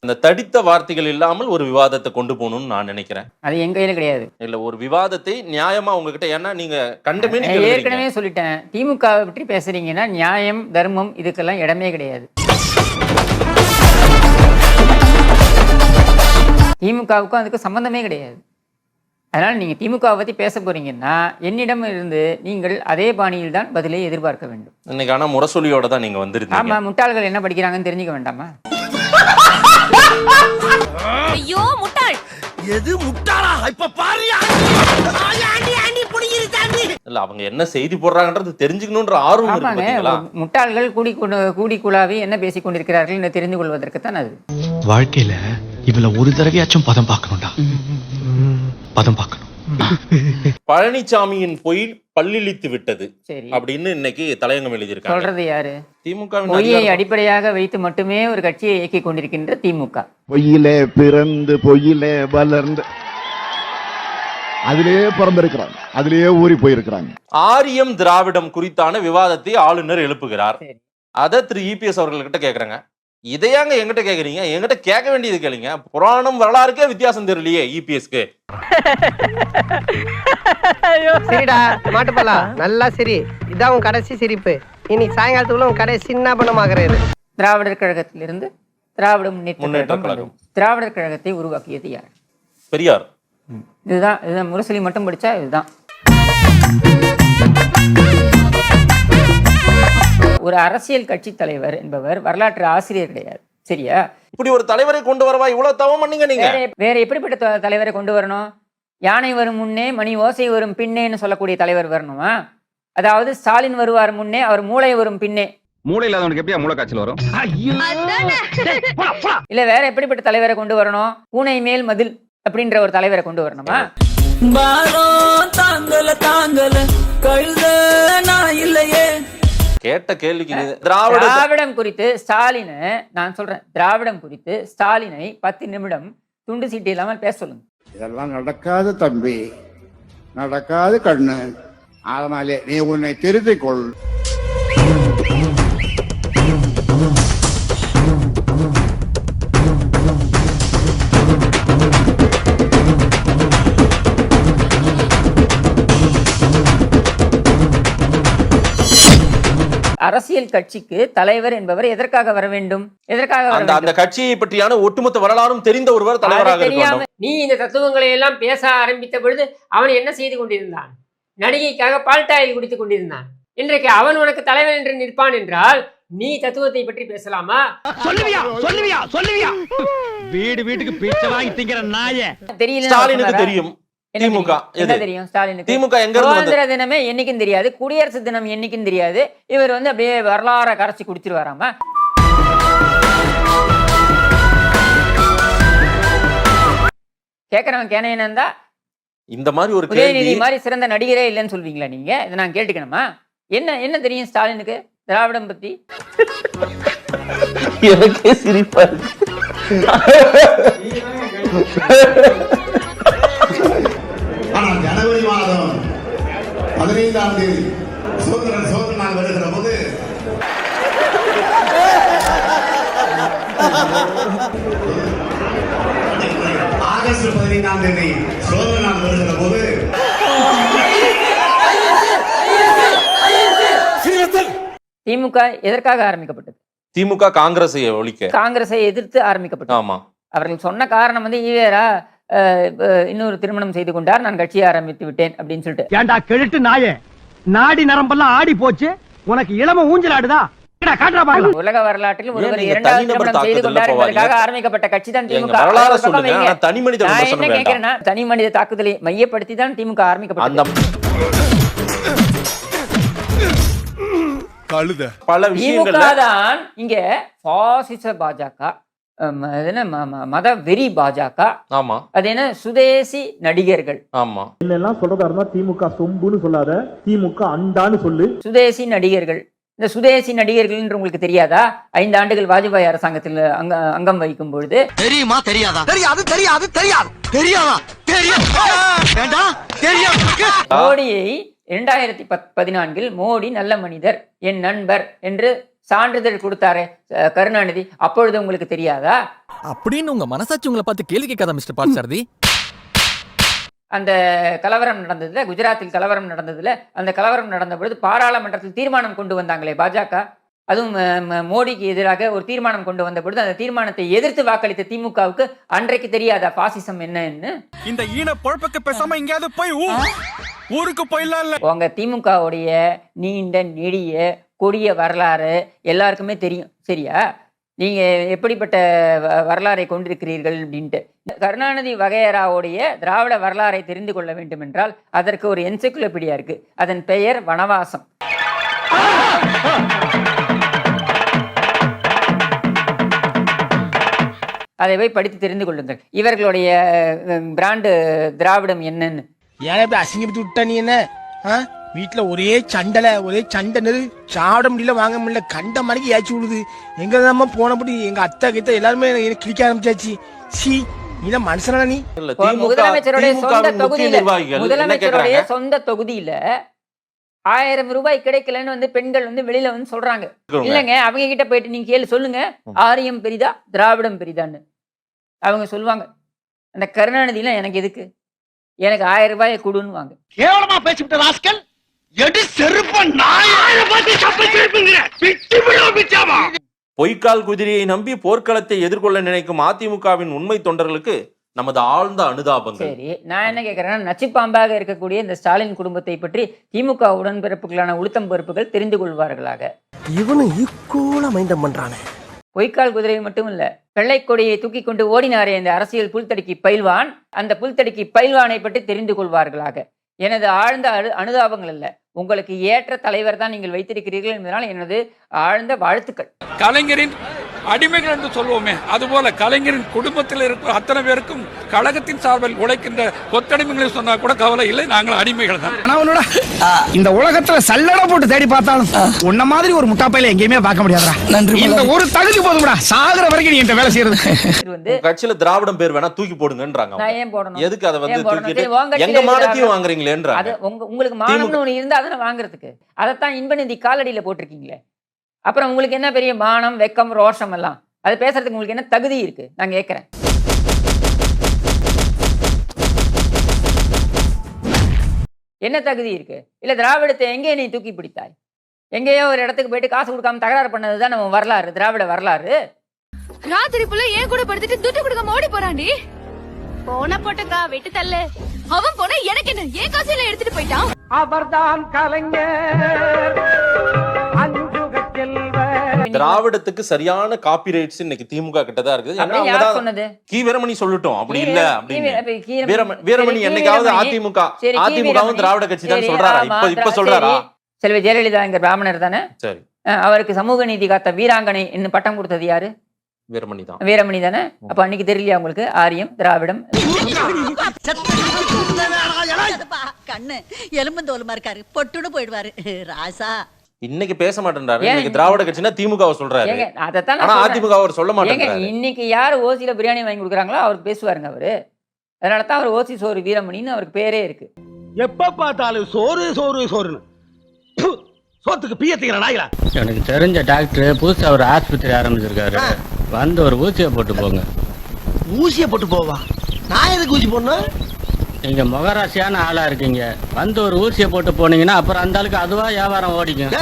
இந்த தடித்த வார்த்தைகள் இல்லாமல் ஒரு விவாதத்தை கொண்டு போகணும்னு நான் நினைக்கிறேன். அது என் கையில கிடையாது. இல்ல ஒரு விவாதத்தை நியாயமா உங்ககிட்ட, ஏன்னா நீங்க கண்டமே ஏற்கனவே சொல்லிட்டேன், திமுக பற்றி பேசுறீங்கன்னா நியாயம் தர்மம் இதுக்கெல்லாம் இடமே கிடையாது. திமுகவுக்கும் அதுக்கு சம்பந்தமே கிடையாது. அதனால நீங்க திமுக பத்தி பேச போறீங்கன்னா என்னிடம் இருந்து நீங்கள் அதே பாணியில் தான் பதிலை எதிர்பார்க்க வேண்டும். இன்னைக்கு ஆனா முரசொலியோட தான் நீங்க வந்திருக்கீங்க. ஆமா, முட்டாள்கள் என்ன படிக்கிறாங்கன்னு தெரிஞ்சுக்க வேண்டாமா? ஐயோ முட்டாள், எது முட்டாளா? இப்ப பாரியா இல்ல அவங்க என்ன செய்தி போடுறாங்கன்றது தெரிஞ்சுக்கணும்ன்ற ஆர்வம் இருக்கு பாத்தீங்களா? முட்டாள்கள் கூடி குழாவி என்ன பேசிக் கொண்டிருக்கிறார்கள் என்று தெரிந்து கொள்வதற்கு தான் அது. வாழ்க்கையில இவள ஒரு தடவையாச்சும் பதம் பார்க்கணும்டா. பதம் பார்க்கணும். பழனிசாமியின் பொய் பல்லிழித்து விட்டது சரி அப்படின்னு இன்னைக்கு தலையங்கம் எழுதியிருக்காங்க. சொல்றது யாரு? திமுக பொய்யை அடிப்படையாக வைத்து மட்டுமே ஒரு கட்சியை இயக்கிக் கொண்டிருக்கின்ற திமுக. பொய்யிலே பிறந்து பொய்யிலே வளர்ந்து அதிலேயே பிறந்திருக்கிறாங்க, அதிலேயே ஊறி போயிருக்கிறாங்க. ஆரியம் திராவிடம் குறித்தான விவாதத்தை ஆளுநர் எழுப்புகிறார். அதை திரு இபிஎஸ் அவர்கள்கிட்ட கேக்குறாங்க. இதையாங்க எங்கிட்ட கேக்குறீங்க? எங்கிட்ட கேட்க வேண்டியது கேளுங்க. புராணம் வரலாறுக்கே வித்தியாசம் தெரியலையே இபிஎஸ்க்கு. சரிடா மாட்டுப்பலா, நல்லா சரி. இதான் உன் கடைசி சிரிப்பு. இன்னைக்கு சாயங்காலத்துக்குள்ள உன் கடைசி சின்ன பணமாகிறது. திராவிடர் கழகத்திலிருந்து திராவிட முன்னேற்ற கழகம். திராவிடர் கழகத்தை உருவாக்கியது யார்? பெரியார். இதுதான் முரசொலி மட்டும் படிச்சா இதுதான். ஒரு அரசியல் கட்சி தலைவர் என்பவர் வரலாற்று ஆசிரியர் கிடையாது. சரியா? இப்படி ஒரு தலைவரை கொண்டு வரவா இவ்வளவு தவம் பண்ணீங்க நீங்க? வேற எப்படிப்பட்ட தலைவரை கொண்டு வரணும்? யானை வரும் முன்னே மணி ஓசை வரும் பின்னேன்னு சொல்லக்கூடிய தலைவர் வரணுமா? அதாவது ஸ்டாலின் வருவார் முன்னே, அவர் மூளை வரும் பின்னே. மூளை இல்லாதவனுக்கு எப்படியா மூளை காய்ச்சல் வரும்? இல்ல வேற எப்படிப்பட்ட தலைவரை கொண்டு வரணும்? பூனை மேல் மதில் அப்படின்ற ஒரு தலைவரை கொண்டு வரணுமா? கேட்ட கேள்விக்கு திராவிடம் குறித்து ஸ்டாலினை நான் சொல்றேன், திராவிடம் குறித்து ஸ்டாலினை 10 நிமிடம் துண்டு சீட்டு இல்லாமல் பேச சொல்லுங்க. இதெல்லாம் நடக்காது தம்பி, நடக்காது கண்ணு. அதனாலே நீ உன்னை திருத்திக் கொள். அரசியல் கட்சிக்கு தலைவர் என்பவர் எதற்காக வர வேண்டும்? அந்த கட்சியை பற்றியான ஒட்டுமொத்த வரலாறும் தெரிந்த ஒருவர் தலைவராக இருக்க வேண்டும். நீ இந்த தத்துவங்களை எல்லாம் பேச ஆரம்பித்த பொழுது அவன் என்ன செய்து கொண்டிருந்தான்? நடிகைக்காக பால்டாயில் குடித்துக் கொண்டிருந்தான். இன்றைக்கு அவன் உனக்கு தலைவன் என்று நிற்பான் என்றால் நீ தத்துவத்தை பற்றி பேசலாமா? சொல்லுவியா சொல்லுவியா சொல்லுவியா? வீடு வீட்டுக்கு பிச்சை வாங்கி திங்கிற நாயே. தெரியல. ஸ்டாலினுக்கு தெரியும் திமுக என்ன தெரியும்? ஸ்டாலினுக்கு திமுக எங்க இருந்து சுதந்திர தினமே என்னைக்கும் தெரியாது, குடியரசு தினம் என்னைக்கும் தெரியாது. இவர் வந்து அப்படியே வரலாற கரைச்சி குடிச்சிருவாராமா? கேக்குறவன் கேனையனா இந்த மாதிரி ஒரு உதயநிதி மாதிரி சிறந்த நடிகரே இல்லைன்னு சொல்வீங்களா நீங்க? இதை நான் கேட்டுக்கணுமா? என்ன தெரியும் ஸ்டாலினுக்கு திராவிடம் பத்தி? எனக்கே சிரிப்பா இருக்கு. ஆனால் ஜனவரி மாதம் 15ஆம் தேதி சோதனை நாள் வருகிற போது ஆகஸ்ட் 15ஆம் தேதி சோதனை நாள் வருகிற போது திமுக எதற்காக ஆரம்பிக்கப்பட்டது? திமுக காங்கிரஸை எதிர்த்து ஆரம்பிக்கப்பட்டது. ஆமா. அவர்கள் சொன்ன காரணம் வந்து ஈவேரா இன்னொரு திருமணம் செய்து கொண்டார், நான் கட்சியை ஆரம்பித்து விட்டேன் அப்படின்னு சொல்லிட்டு. ஏண்டா கெழுட்டு நாயே, நாடி நரம்பெல்லாம் ஆடி போச்சு, உனக்கு இளம ஊஞ்சல் ஆடுதா? உலக வரலாற்றில் ஒருவர் 2வது திருமணம் செய்து கொண்டார் என்பதற்காக ஆரம்பிக்கப்பட்ட கட்சி தான் திமுக. என்ன கேட்கிறேன்னா, தனி மனித தாக்குதலை மையப்படுத்தி தான் திமுக ஆரம்பிக்கப்பட்டது. திமுக தான் இங்க பாசிச பாஜக, மத வெறி பாஜக, ஆமா, அது என்ன சுதேசி நடிகர்கள். ஆமா, என்னெல்லாம் சொல்றதா இருந்தா திமுக சொம்புன்னு சொல்லாத, திமுக அண்டான்னு சொல்லு. சுதேசி நடிகர்கள். இந்த சுதேசி நடிகர்கள் என்று உங்களுக்கு தெரியாதா? 5 ஆண்டுகள் வாஜ்பாய் அரசாங்கத்தில் அங்கம் வகிக்கும் பொழுது தெரியுமா? தெரியாதா? தெரியாது தெரியாது தெரியாது தெரியாதா? மோடியை 2014 மோடி நல்ல மனிதர், என் நண்பர் என்று சான்றிதழ் கொடுத்தாரு கருணாநிதி, அப்பொழுது உங்களுக்கு தெரியாதா? அப்படின்னு உங்க மனசாட்சி உங்களை பார்த்து கேள்வி கேட்காத மிஸ்டர் பார்த்தசாரதி. அந்த கலவரம் நடந்ததுல, குஜராத்தில் கலவரம் நடந்ததுல, அந்த கலவரம் நடந்த பொழுது பாராளுமன்றத்தில் தீர்மானம் கொண்டு வந்தாங்களே பாஜக, அதுவும் மோடிக்கு எதிராக ஒரு தீர்மானம் கொண்டு வந்த பொழுது அந்த தீர்மானத்தை எதிர்த்து வாக்களித்த திமுகவுக்கு அன்றைக்கு தெரியாதா பாசிசம் என்னன்னு? இந்த ஈன பொழப்புக்கு பேசாம எங்கயாவது போய் ஊருக்கு போயிடலாம். உங்க திமுகவுடைய நீண்ட நெடிய கொடிய வரலாறு எல்லாருக்குமே தெரியும், சரியா? நீங்க எப்படிப்பட்ட வரலாறை கொண்டிருக்கிறீர்கள் அப்படின்ட்டு. கருணாநிதி வகையறாவுடைய திராவிட வரலாறை தெரிந்து கொள்ள வேண்டும் என்றால் அதற்கு ஒரு என்சைக்ளோபீடியா இருக்கு, அதன் பெயர் வனவாசம். அதை போய் படித்து தெரிந்து கொள்ளுங்கள். இவர்களுடைய பிராண்டு திராவிடம் என்னன்னு. ஏன் அசிங்கப்பட்டு விட்டா நீ என்ன? வீட்டுல ஒரே சண்டை சாப்பிட முடியல, வாங்க முடியல, கண்ட மணிக்கு ஏச்சு விடுது. எங்க தான் போனபடி எங்க அத்தை கிட்ட எல்லாருமே கிளிக்க ஆரம்பிச்சாச்சு. சி நீ மனுஷனா? நீ முதலமைச்சருடைய சொந்த தொகுதியில 1000 ரூபாய் கிடைக்கலன்னு வந்து பெண்கள் வந்து வெளியில வந்து சொல்றாங்க. இல்லங்க, அவங்க கிட்ட போயிட்டு நீங்க கேளு, சொல்லுங்க ஆரியம் பெரிதா திராவிடம் பெரிதான்னு அவங்க சொல்லுவாங்க. அந்த கருணாநிதியில எனக்கு எதுக்கு, எனக்கு 1000 ரூபாயை கொடுன்னு வாங்க. கேவலமா பேசிவிட்ட ராஸ்கல். எடி செருப்ப பொய்க்கால் குதிரையை நம்பி போர்க்களத்தை எதிர்கொள்ள நினைக்கும் அதிமுகவின் உண்மை தொண்டர்களுக்கு நமது ஆழ்ந்த அனுதாபங்கள். சரி, நான் என்ன கேட்கிறேன்னா, நச்சுப்பாம்பாக இருக்கக்கூடிய இந்த ஸ்டாலின் குடும்பத்தை பற்றி திமுக உடன்பிறப்புகளான உளுத்தம் பொறுப்புகள் தெரிந்து கொள்வார்களாக. இவனும் ஈக்குவலா மைண்டம் பண்றானே. பொய்க்கால் குதிரை மட்டும் இல்ல, வெள்ளை கொடியை தூக்கி கொண்டு ஓடினாரே இந்த அரசியல் புல்தடுக்கி பயில்வான், அந்த புல்தடுக்கி பயில்வானை பற்றி தெரிந்து கொள்வார்களாக. எனது ஆழ்ந்த அனுதாபங்கள் அல்ல, உங்களுக்கு ஏற்ற தலைவர் தான் நீங்கள் வைத்திருக்கிறீர்கள் என்பதனால் எனது ஆழ்ந்த வாழ்த்துக்கள். கலைஞரின் அடிமைகள் என்று சொல்வோமே, அதுபோல கலைஞரின் குடும்பத்தில் இருக்கிற அத்தனை பேருக்கும் கழகத்தின் சார்பில் உழைக்கின்ற கொத்தடிமைகளை சொன்னா கூட கவலை இல்லை, நாங்கள் அடிமைகள் தான். இந்த உலகத்துல சல்லடை போட்டு தேடி பார்த்தாலும் உன்ன மாதிரி ஒரு முட்டாப்பையில எங்கேயுமே பார்க்க முடியாதுடா. இந்த ஒரு தகுதி போதும்டா, சாகுற வரைக்கும் நீ இந்த வேலை செய்யறது. கட்சியில திராவிடம் பேர் வேணா தூக்கி போடுங்கன்றாங்க. நான் ஏன் போடணும்? எதுக்கு அதை வந்து தூக்கிட்டு எங்க மானத்தையும் வாங்குறீங்களேன்றாங்க. அது உங்களுக்கு மானம்னு ஒண்ணு இருந்தா அதனை வாங்குறதுக்கு, அதைத்தான் இன்பநிதி காலடியில போட்டிருக்கீங்களே. அப்புறம் உங்களுக்கு என்ன பெரிய மானம், வெக்கம், ரோஷம் எல்லாம் அது பேசுறதுக்கு உங்களுக்கு என்ன தகுதி இருக்கு? நான் கேட்கிறேன். என்ன தகுதி இருக்கு? இல்ல திராவிடத்தை எங்கே நீ தூக்கி பிடித்தாய்? எங்கேயோ ஒரு இடத்துக்கு போயிட்டு காசு கொடுக்காம தகராறு பண்ணதுதான் நம்ம வரலாறு, திராவிட வரலாறு. ராத்திரி புள்ள ஏன் கூட படுத்துட்டு துட்டு கொடுக்காம ஓடி போறாண்டி. போன போட்டக்கா வெட்டு தள்ளு. அவன் போன எனக்கு என்ன, ஏன் காசையில எடுத்துட்டு போயிட்டான். அவர்தான் கலைஞர். திராவிடத்துக்கு சரியான காப்பிரைட்ஸ் இன்னைக்கு திமுக கிட்டதான் இருக்குது. கி வீரமணி சொல்லட்டும், அப்படி இல்ல அப்படின்னு. வீரமணி என்னைக்காவது அதிமுகவும் திராவிட கட்சி தான் சொல்றாரா? இப்ப சொல்றாரா? செல்வி ஜெயலலிதா எங்க பிராமணர் தானே. சரி, அவருக்கு சமூக நீதி காத்த வீராங்கனை என்ன பட்டம் கொடுத்தது யாரு? வீரமணி தான். வீரமணி தானே. அப்ப அன்னைக்கு தெரியலையா உங்களுக்கு ஆரியம் திராவிடம்? கண்ணு எலும்புந்தோலுமா இருக்காரு, பொட்டுன்னு போயிடுவாரு ராசா. இன்னைக்கு பேச மாட்டேன்றாரு. இன்னைக்கு திராவிட கட்சினா திமுக சொல்றாரு. அதத்தான் ஆனா அதிமுக அவர் சொல்ல மாட்டேங்கிறாரு. இன்னைக்கு யாரு ஓசியில பிரியாணி வாங்கி கொடுக்குறாங்களோ அவருக்கு பேசுவாருங்க அவரு. அதனாலதான் அவர் ஓசி சோறு வீரமணின்னு அவருக்கு பேரே இருக்கு. எப்ப பார்த்தாலும் சோறு சோறு சோறுன்னு சோத்துக்கு பீயத்தீங்க நாய்களா. எனக்கு தெரிஞ்ச டாக்டர் புதுசா ஒரு ஆஸ்பத்திரி ஆரம்பிச்சிருக்காரு, வந்து ஒரு ஊசியை போட்டு போங்க. ஊசியை போட்டு போவா? நான் எதுக்கு ஊசி போடணும்? நீங்க முகராசியான ஆளா இருக்கீங்க, வந்து ஒரு ஊசியை போட்டு போனீங்கன்னா அப்புறம் அந்த ஆளுக்கு அதுவா வியாபாரம் ஓடிக்கும்.